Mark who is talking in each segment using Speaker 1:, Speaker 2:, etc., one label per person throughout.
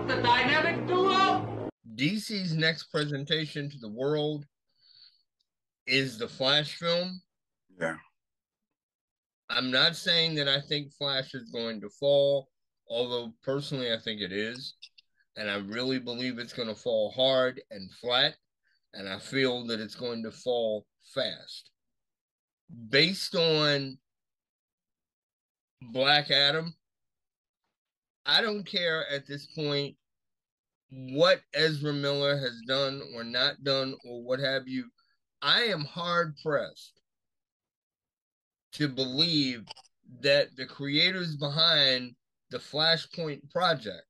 Speaker 1: the dynamic duo.
Speaker 2: DC's next presentation to the world is the Flash film.
Speaker 3: Yeah.
Speaker 2: I'm not saying that I think Flash is going to fall, although personally I think it is. And I really believe it's going to fall hard and flat. And I feel that it's going to fall fast. Based on Black Adam, I don't care at this point what Ezra Miller has done or not done or what have you. I am hard pressed to believe that the creators behind the Flashpoint project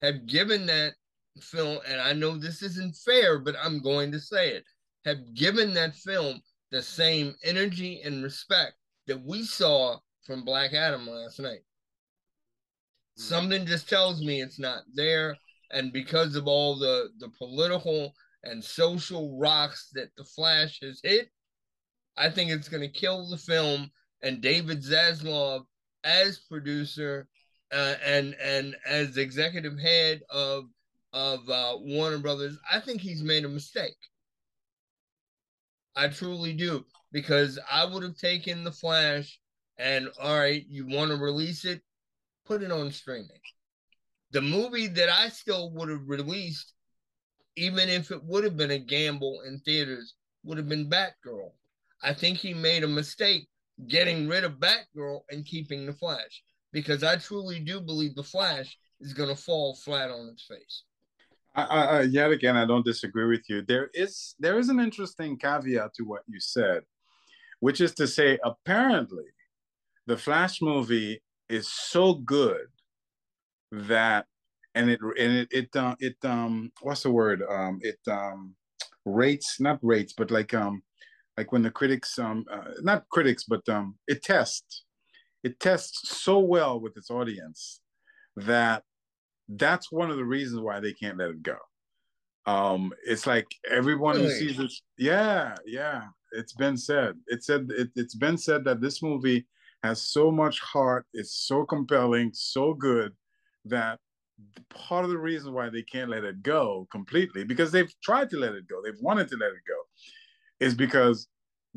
Speaker 2: have given that film, and I know this isn't fair, but I'm going to say it, have given that film the same energy and respect that we saw from Black Adam last night. Something just tells me it's not there, and because of all the political and social rocks that the Flash has hit, I think it's going to kill the film. And David Zaslav, as producer and as executive head of Warner Brothers, I think he's made a mistake. I truly do, because I would have taken the Flash and, all right, you want to release it, put it on streaming. The movie that I still would have released, even if it would have been a gamble in theaters, would have been Batgirl. I think he made a mistake getting rid of Batgirl and keeping the Flash, because I truly do believe the Flash is going to fall flat on its face.
Speaker 3: Yet again, I don't disagree with you. There is an interesting caveat to what you said, which is to say, apparently, the Flash movie is so good that, and it what's the word? It rates, not rates, but like when the critics, not critics, but it tests so well with its audience that that's one of the reasons why they can't let it go. It's like everyone who sees it, yeah, it's been said. It's been said that this movie has so much heart, it's so compelling, so good, that part of the reason why they can't let it go completely, because they've tried to let it go, they've wanted to let it go, is because,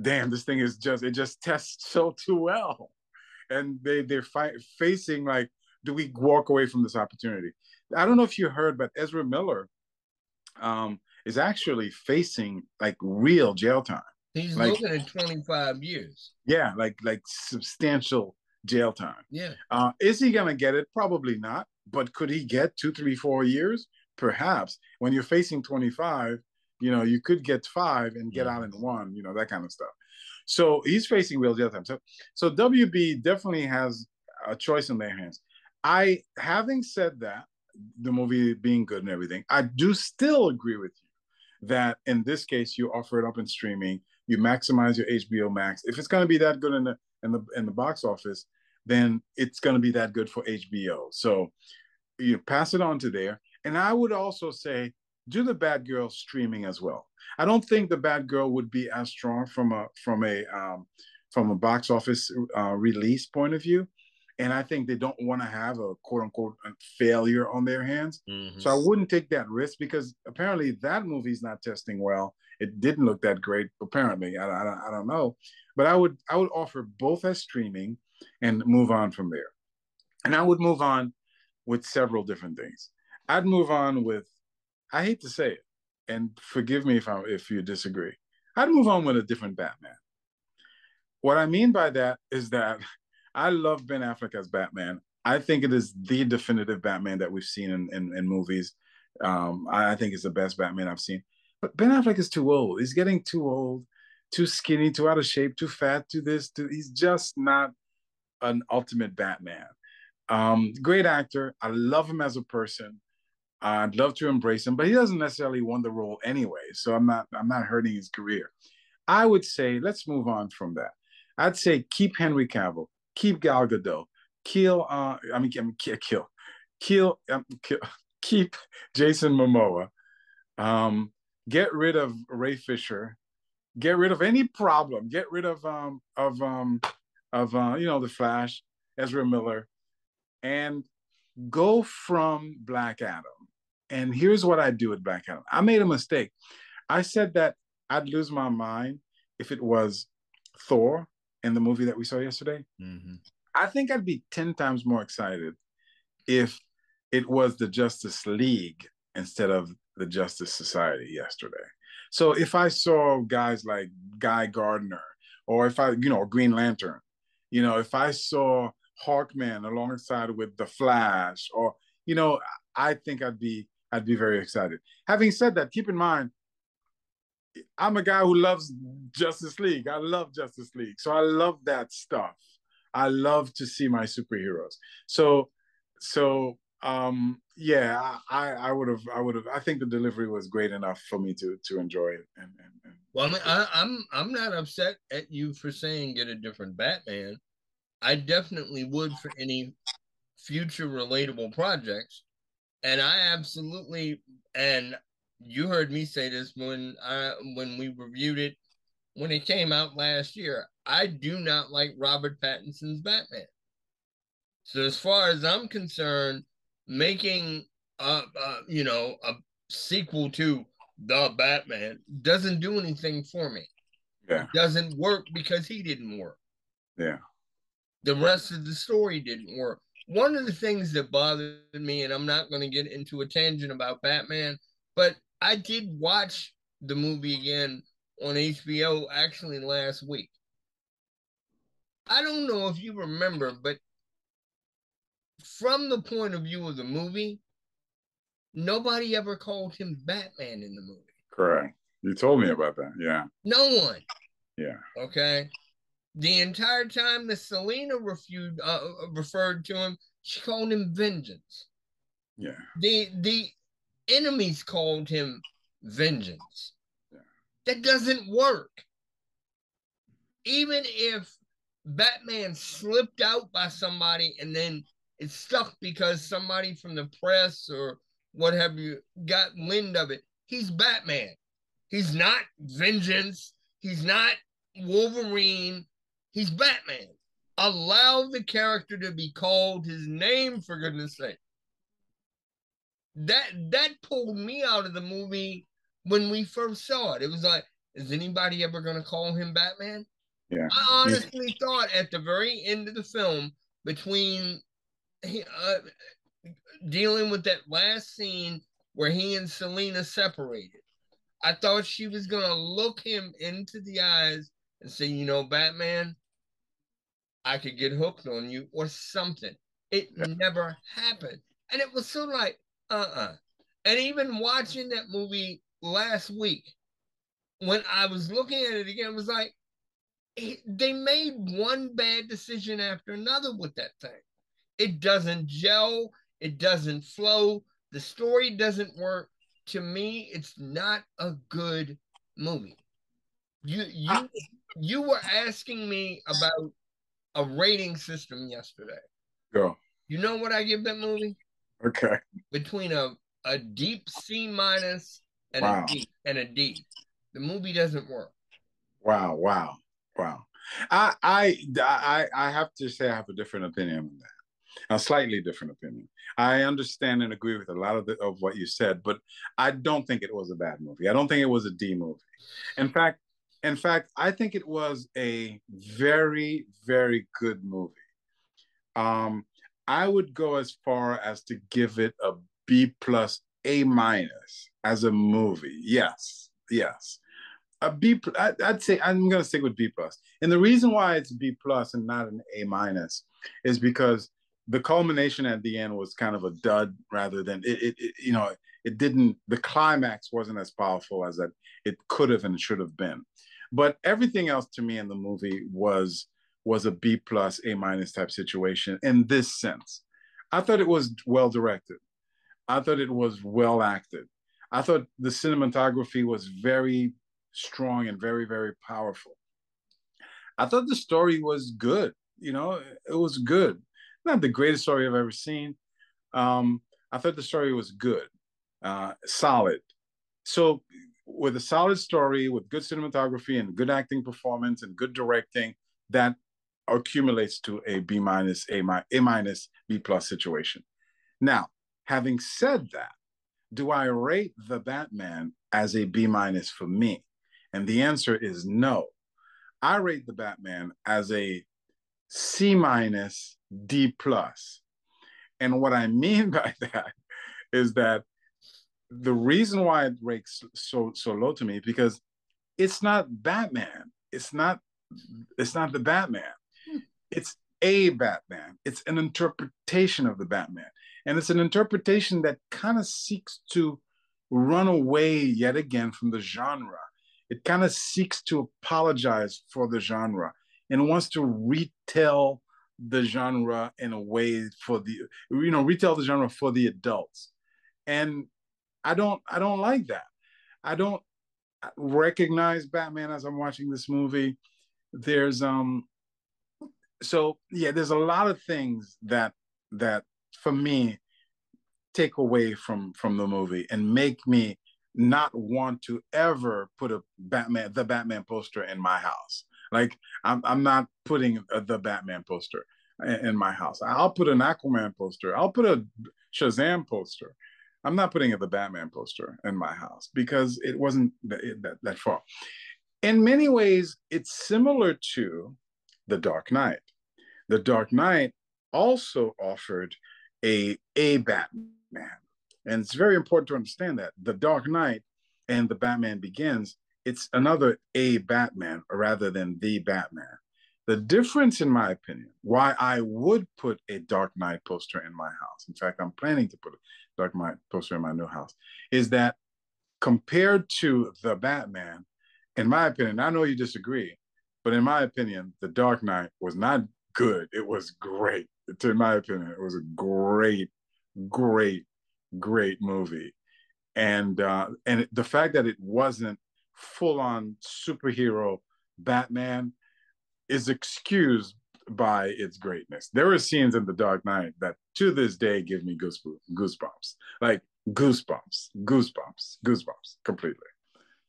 Speaker 3: damn, this thing is it just tests so too well, and they're facing like, do we walk away from this opportunity? I don't know if you heard, but Ezra Miller is actually facing like real jail time.
Speaker 2: He's looking at 25 years.
Speaker 3: Yeah, like substantial jail time.
Speaker 2: Yeah.
Speaker 3: Is he gonna get it? Probably not. But could he get 2, 3, 4 years? Perhaps. When you're facing 25, you could get 5 and get out in 1. That kind of stuff. So he's facing real jail time. So WB definitely has a choice in their hands. Having said that, the movie being good and everything, I do still agree with you that in this case you offer it up in streaming, you maximize your HBO Max. If it's going to be that good in the box office, then it's going to be that good for HBO. So you pass it on to there. And I would also say do the Batgirl streaming as well. I don't think the Batgirl would be as strong from a box office release point of view. And I think they don't want to have a quote unquote failure on their hands. Mm-hmm. So I wouldn't take that risk, because apparently that movie's not testing well. It didn't look that great, apparently. I don't know. But I would offer both as streaming and move on from there. And I would move on with several different things. I'd move on with, I hate to say it, and forgive me if you disagree, I'd move on with a different Batman. What I mean by that is that I love Ben Affleck as Batman. I think it is the definitive Batman that we've seen in movies. I think it's the best Batman I've seen. But Ben Affleck is too old. He's getting too old, too skinny, too out of shape, too fat, he's just not an ultimate Batman. Great actor. I love him as a person. I'd love to embrace him, but he doesn't necessarily want the role anyway. So I'm not hurting his career. I would say let's move on from that. I'd say keep Henry Cavill, keep Gal Gadot, keep Jason Momoa, get rid of Ray Fisher, get rid of any problem, get rid of the Flash, Ezra Miller, and go from Black Adam. And here's what I do with Black Adam. I made a mistake. I said that I'd lose my mind if it was Thor in the movie that we saw yesterday.
Speaker 2: Mm-hmm.
Speaker 3: I think I'd be 10 times more excited if it was the Justice League instead of the Justice Society yesterday. So if I saw guys like Guy Gardner, or if I, Green Lantern, if I saw Hawkman alongside with the Flash, or, I think I'd be very excited. Having said that, keep in mind, I'm a guy who loves Justice League. I love Justice League. So I love that stuff. I love to see my superheroes. So yeah, I would have I think the delivery was great enough for me to enjoy it. And
Speaker 2: well, I mean, I'm not upset at you for saying get a different Batman. I definitely would for any future relatable projects. And I absolutely, and you heard me say this when we reviewed it when it came out last year. I do not like Robert Pattinson's Batman. So as far as I'm concerned, making a sequel to The Batman doesn't do anything for me.
Speaker 3: Yeah.
Speaker 2: It doesn't work because he didn't work.
Speaker 3: Yeah.
Speaker 2: The rest of the story didn't work. One of the things that bothered me, and I'm not going to get into a tangent about Batman, but I did watch the movie again on HBO actually last week. I don't know if you remember, but from the point of view of the movie, nobody ever called him Batman in the movie.
Speaker 3: Correct. You told me about that. Yeah.
Speaker 2: No one.
Speaker 3: Yeah.
Speaker 2: Okay. The entire time that Selena referred to him, she called him Vengeance.
Speaker 3: Yeah.
Speaker 2: The enemies called him Vengeance.
Speaker 3: Yeah.
Speaker 2: That doesn't work. Even if Batman slipped out by somebody and then it stuck because somebody from the press or what have you got wind of it, he's Batman. He's not Vengeance. He's not Wolverine. He's Batman. Allow the character to be called his name, for goodness sake. That pulled me out of the movie when we first saw it. It was like, is anybody ever going to call him Batman?
Speaker 3: Yeah.
Speaker 2: I honestly thought at the very end of the film, between dealing with that last scene where he and Selena separated, I thought she was going to look him into the eyes and say, Batman, I could get hooked on you or something. It never happened. And it was so like, And even watching that movie last week, when I was looking at it again, it was like, they made one bad decision after another with that thing. It doesn't gel. It doesn't flow. The story doesn't work. To me, it's not a good movie. You were asking me about a rating system yesterday.
Speaker 3: Go.
Speaker 2: You know what I give that movie?
Speaker 3: Okay.
Speaker 2: Between a deep C minus and
Speaker 3: wow.
Speaker 2: a D. The movie doesn't work.
Speaker 3: Wow. I have to say I have a different opinion on that. A slightly different opinion. I understand and agree with a lot of what you said, but I don't think it was a bad movie. I don't think it was a D movie. In fact, I think it was a very, very good movie. I would go as far as to give it a B plus, A minus as a movie. Yes. A B. I'd say I'm going to stick with B plus, and the reason why it's B plus and not an A minus is because the culmination at the end was kind of a dud, rather than it didn't. The climax wasn't as powerful as that it could have and should have been, but everything else to me in the movie was a B plus, A minus type situation in this sense. I thought it was well directed. I thought it was well acted. I thought the cinematography was very strong and very, very powerful. I thought the story was good. It was good. Not the greatest story I've ever seen. I thought the story was good, solid. So with a solid story, with good cinematography and good acting performance and good directing, that accumulates to a B minus, A minus, B plus situation. Now, having said that, do I rate the Batman as a B minus for me? And the answer is no. I rate the Batman as a C minus D plus. And what I mean by that is that the reason why it ranks so low to me, because it's not Batman. It's not the Batman. It's a Batman. It's an interpretation of the Batman. And it's an interpretation that kind of seeks to run away yet again from the genre. It kind of seeks to apologize for the genre and wants to retell the genre in a way for retell the genre for the adults. And I don't like that. I don't recognize Batman as I'm watching this movie. There's there's a lot of things that for me take away from the movie and make me not want to ever put the Batman poster in my house. Like I'm not putting the Batman poster in my house. I'll put an Aquaman poster. I'll put a Shazam poster. I'm not putting the Batman poster in my house because it wasn't that far. In many ways, it's similar to The Dark Knight. The Dark Knight also offered a Batman. And it's very important to understand that The Dark Knight and The Batman Begins, it's another a Batman rather than the Batman. The difference, in my opinion, why I would put a Dark Knight poster in my house, in fact, I'm planning to put a Dark Knight poster in my new house, is that compared to the Batman, in my opinion, I know you disagree, but in my opinion, The Dark Knight was not good. It was great. In my opinion, it was a great, great, great movie. And the fact that it wasn't full-on superhero Batman is excused by its greatness. There are scenes in The Dark Knight that to this day give me goosebumps, like goosebumps completely.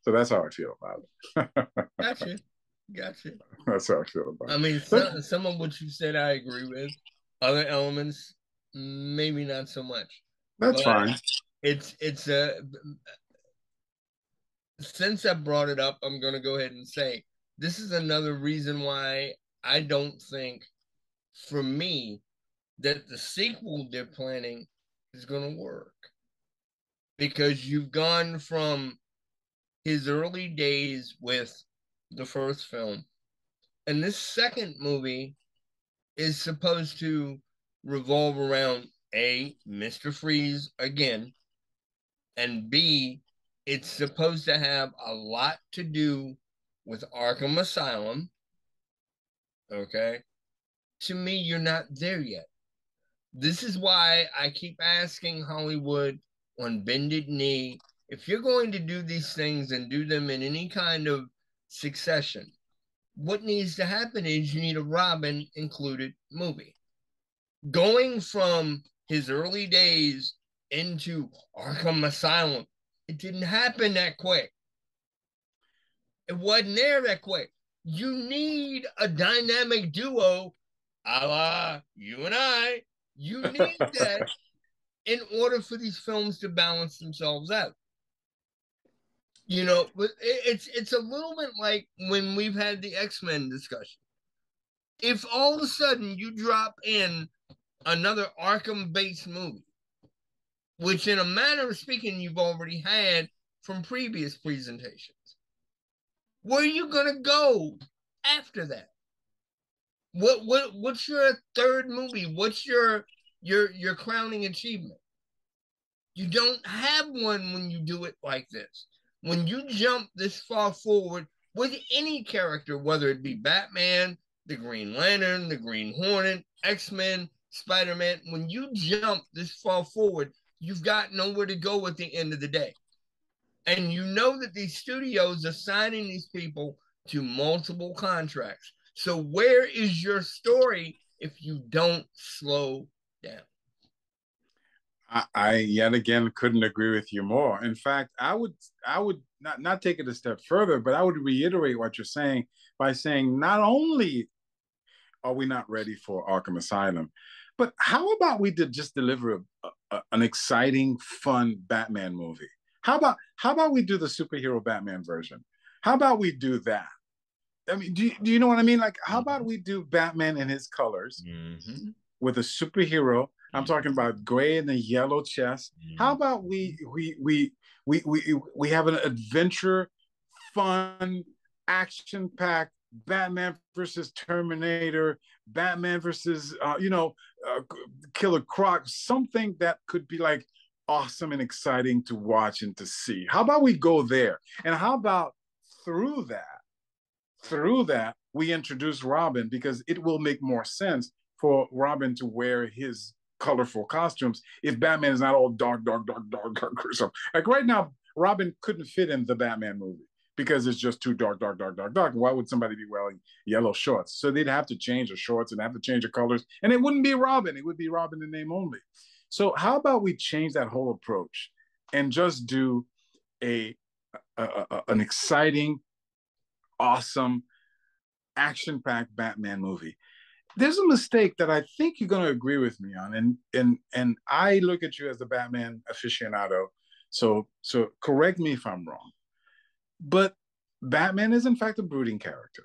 Speaker 3: So that's how I feel about
Speaker 2: it. Gotcha.
Speaker 3: That's how I feel about it.
Speaker 2: I mean, some of what you said I agree with. Other elements, maybe not so much.
Speaker 3: That's fine.
Speaker 2: It's since I brought it up, I'm going to go ahead and say this is another reason why I don't think, for me, that the sequel they're planning is going to work. Because you've gone from his early days with the first film, and this second movie is supposed to revolve around A, Mr. Freeze again, and B, it's supposed to have a lot to do with Arkham Asylum. Okay? To me, you're not there yet. This is why I keep asking Hollywood on bended knee, if you're going to do these things and do them in any kind of succession, what needs to happen is you need a Robin included movie. Going from his early days into Arkham Asylum, it didn't happen that quick. It wasn't there that quick. You need a dynamic duo, a la you and I. You need that in order for these films to balance themselves out. You know, but it's a little bit like when we've had the X-Men discussion. If all of a sudden you drop in another Arkham-based movie, which in a manner of speaking you've already had from previous presentations, where are you gonna go after that? What's your third movie? What's your crowning achievement? You don't have one when you do it like this. When you jump this far forward with any character, whether it be Batman, the Green Lantern, the Green Hornet, X-Men, Spider-Man, when you jump this far forward, you've got nowhere to go at the end of the day. And you know that these studios are signing these people to multiple contracts. So where is your story if you don't slow down?
Speaker 3: I yet again couldn't agree with you more. In fact, I would not take it a step further, but I would reiterate what you're saying by saying not only are we not ready for Arkham Asylum, but how about we just deliver an exciting, fun Batman movie. How about we do the superhero Batman version? How about we do that? I mean, do you know what I mean? Like, how about we do Batman in his colors with a superhero? I'm talking about gray and the yellow chest. How about we have an adventure, fun, action-packed Batman versus Terminator, Batman versus Killer Croc, something that could be like awesome and exciting to watch and to see. How about we go there? And how about through that we introduce Robin, because it will make more sense for Robin to wear his colorful costumes if Batman is not all dark or something. Like right now, Robin couldn't fit in the Batman movie because it's just too dark. Why would somebody be wearing yellow shorts? So they'd have to change the shorts and have to change the colors, and it wouldn't be Robin. It would be Robin in name only. So how about we change that whole approach and just do an exciting, awesome, action-packed Batman movie? There's a mistake that I think you're going to agree with me on, and I look at you as the Batman aficionado, so correct me if I'm wrong. But Batman is in fact a brooding character.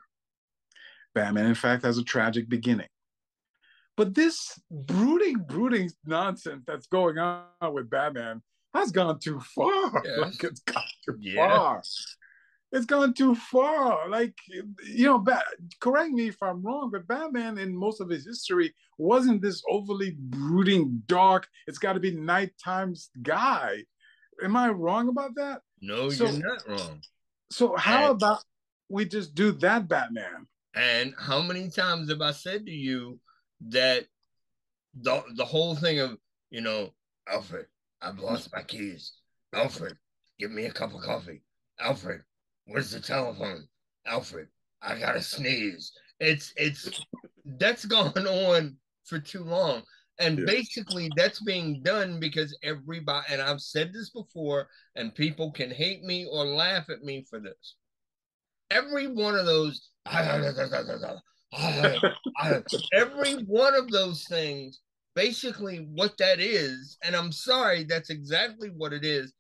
Speaker 3: Batman, in fact, has a tragic beginning. But this brooding nonsense that's going on with Batman has gone too far.
Speaker 2: Yes.
Speaker 3: Like it's gone too far. It's gone too far. Like, correct me if I'm wrong, but Batman in most of his history wasn't this overly brooding, dark, it's got to be nighttime guy. Am I wrong about that?
Speaker 2: No, you're not wrong.
Speaker 3: So how about we just do that Batman?
Speaker 2: And how many times have I said to you that the whole thing of, Alfred, I've lost my keys. Alfred, give me a cup of coffee. Alfred, where's the telephone? Alfred, I gotta sneeze. It's that's gone on for too long. And basically that's being done because everybody, and I've said this before, and people can hate me or laugh at me for this. Every one of those, every one of those things, basically what that is, and I'm sorry, that's exactly what it is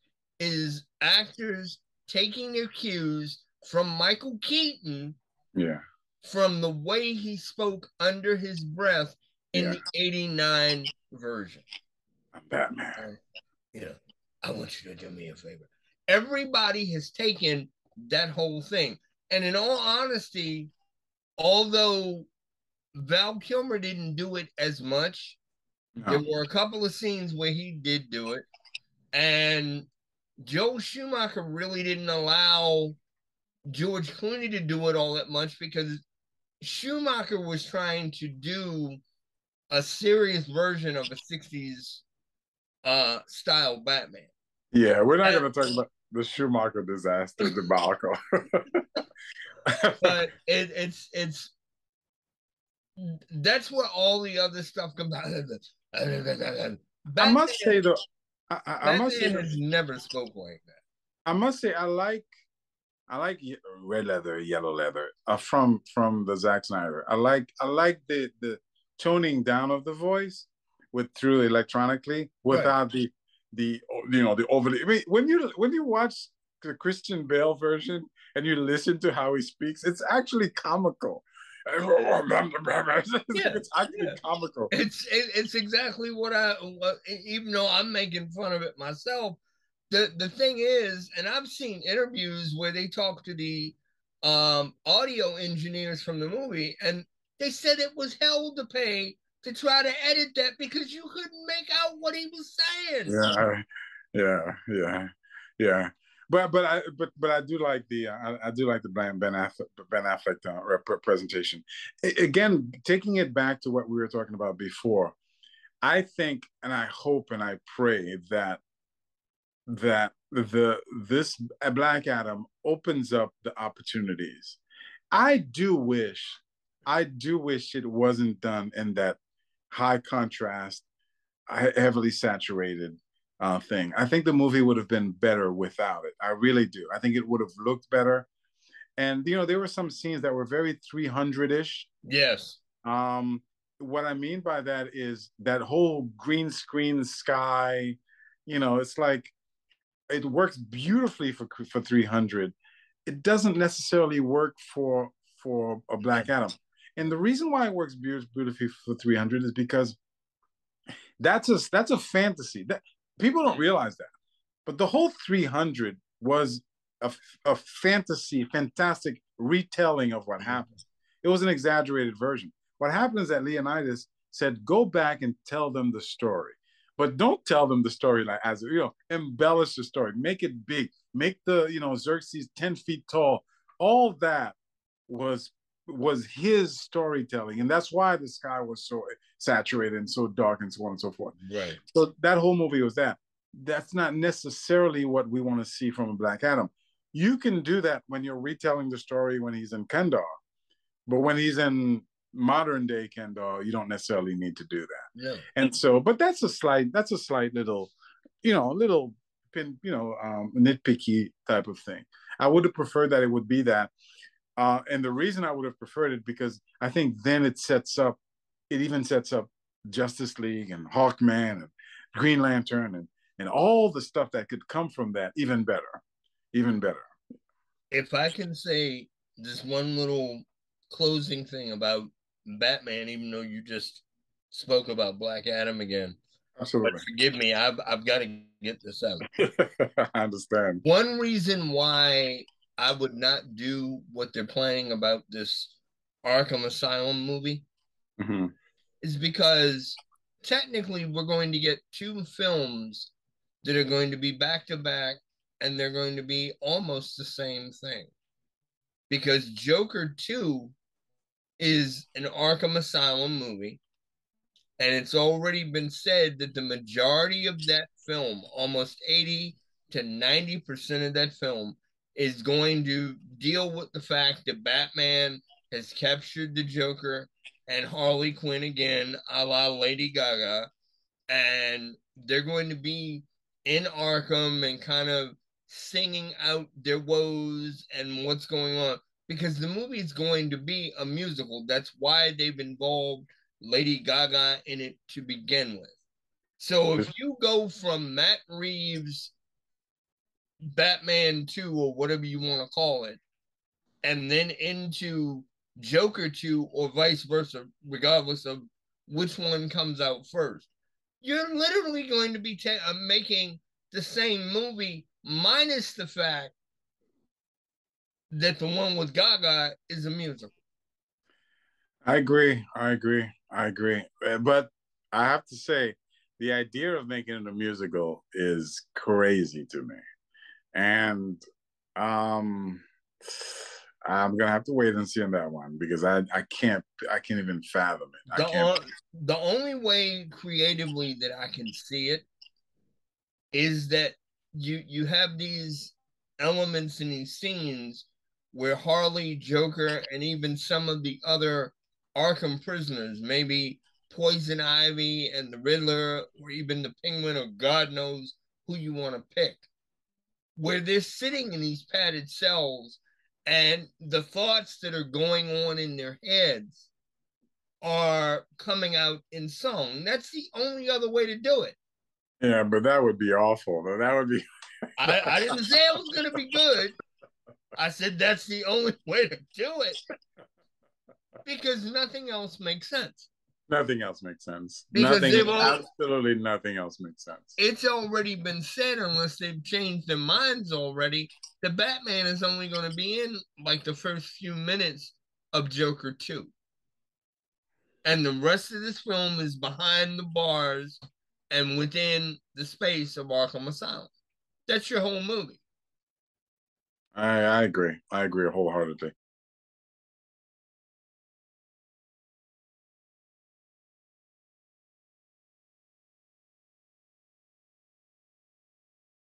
Speaker 2: actors taking their cues from Michael Keaton, from the way he spoke under his breath in the 89 version.
Speaker 3: Batman.
Speaker 2: I want you to do me a favor. Everybody has taken that whole thing. And in all honesty, although Val Kilmer didn't do it as much, there were a couple of scenes where he did do it. And Joel Schumacher really didn't allow George Clooney to do it all that much because Schumacher was trying to do a serious version of a 60s style Batman.
Speaker 3: Yeah, we're not going to talk about the Schumacher disaster debacle.
Speaker 2: But it's that's where all the other stuff comes out of it.
Speaker 3: I must say though, I must say
Speaker 2: has never spoke like that.
Speaker 3: I must say I like red leather, yellow leather from the Zack Snyder. I like the toning down of the voice through electronically without the overly. I mean, when you watch the Christian Bale version and you listen to how he speaks, it's actually comical. It's actually comical.
Speaker 2: It's exactly what even though I'm making fun of it myself. The thing is, and I've seen interviews where they talk to the audio engineers from the movie, and they said it was hell to pay to try to edit that because you couldn't make out what he was saying.
Speaker 3: Yeah. But I do like the Ben Affleck presentation. Again, taking it back to what we were talking about before, I think and I hope and I pray that this Black Adam opens up the opportunities. I do wish it wasn't done in that high contrast, heavily saturated thing. I think the movie would have been better without it. I really do. I think it would have looked better. And there were some scenes that were very 300-ish.
Speaker 2: Yes.
Speaker 3: what I mean by that is that whole green screen sky, it's like it works beautifully for 300. It doesn't necessarily work for a Black Adam. And the reason why it works beautifully for 300 is because that's a fantasy. That people don't realize that. But the whole 300 was a fantasy, fantastic retelling of what happened. It was an exaggerated version. What happened is that Leonidas said, go back and tell them the story. But don't tell them the story like as embellish the story, make it big, make the Xerxes 10 feet tall. All that was his storytelling, and that's why the sky was so saturated and so dark and so on and so forth.
Speaker 2: Right.
Speaker 3: So that whole movie was that. That's not necessarily what we want to see from a Black Adam. You can do that when you're retelling the story when he's in Kandar, but when he's in modern day Kandar, you don't necessarily need to do that.
Speaker 2: Yeah.
Speaker 3: And so, but that's a slight little, nitpicky type of thing. I would have preferred that it would be that. And the reason I would have preferred it because I think then it even sets up Justice League and Hawkman and Green Lantern and all the stuff that could come from that even better.
Speaker 2: If I can say this one little closing thing about Batman, even though you just spoke about Black Adam again.
Speaker 3: Absolutely.
Speaker 2: But forgive me, I've got to get this out.
Speaker 3: I understand.
Speaker 2: One reason why I would not do what they're planning about this Arkham Asylum movie is because technically we're going to get two films that are going to be back to back and they're going to be almost the same thing. Because Joker 2 is an Arkham Asylum movie. And it's already been said that the majority of that film, almost 80 to 90% of that film, is going to deal with the fact that Batman has captured the Joker and Harley Quinn again, a la Lady Gaga. And they're going to be in Arkham and kind of singing out their woes and what's going on. Because the movie is going to be a musical. That's why they've involved Lady Gaga in it to begin with. So if you go from Matt Reeves' Batman 2 or whatever you want to call it, and then into Joker 2 or vice versa, regardless of which one comes out first, you're literally going to be making the same movie minus the fact that the one with Gaga is a musical.
Speaker 3: I agree. But I have to say, the idea of making it a musical is crazy to me. And I'm gonna have to wait and see on that one because I can't even fathom it.
Speaker 2: The only way creatively that I can see it is that you have these elements in these scenes where Harley, Joker, and even some of the other Arkham prisoners, maybe Poison Ivy and the Riddler, or even the Penguin, or God knows who you want to pick, where they're sitting in these padded cells and the thoughts that are going on in their heads are coming out in song. That's the only other way to do it.
Speaker 3: Yeah, but that would be awful. That would be.
Speaker 2: I didn't say it was going to be good. I said that's the only way to do it. Because nothing else makes sense.
Speaker 3: Nothing else makes sense.
Speaker 2: Because
Speaker 3: absolutely nothing else makes sense.
Speaker 2: It's already been said, unless they've changed their minds already, that Batman is only going to be in like the first few minutes of Joker 2. And the rest of this film is behind the bars and within the space of Arkham Asylum. That's your whole movie.
Speaker 3: I agree. I agree wholeheartedly.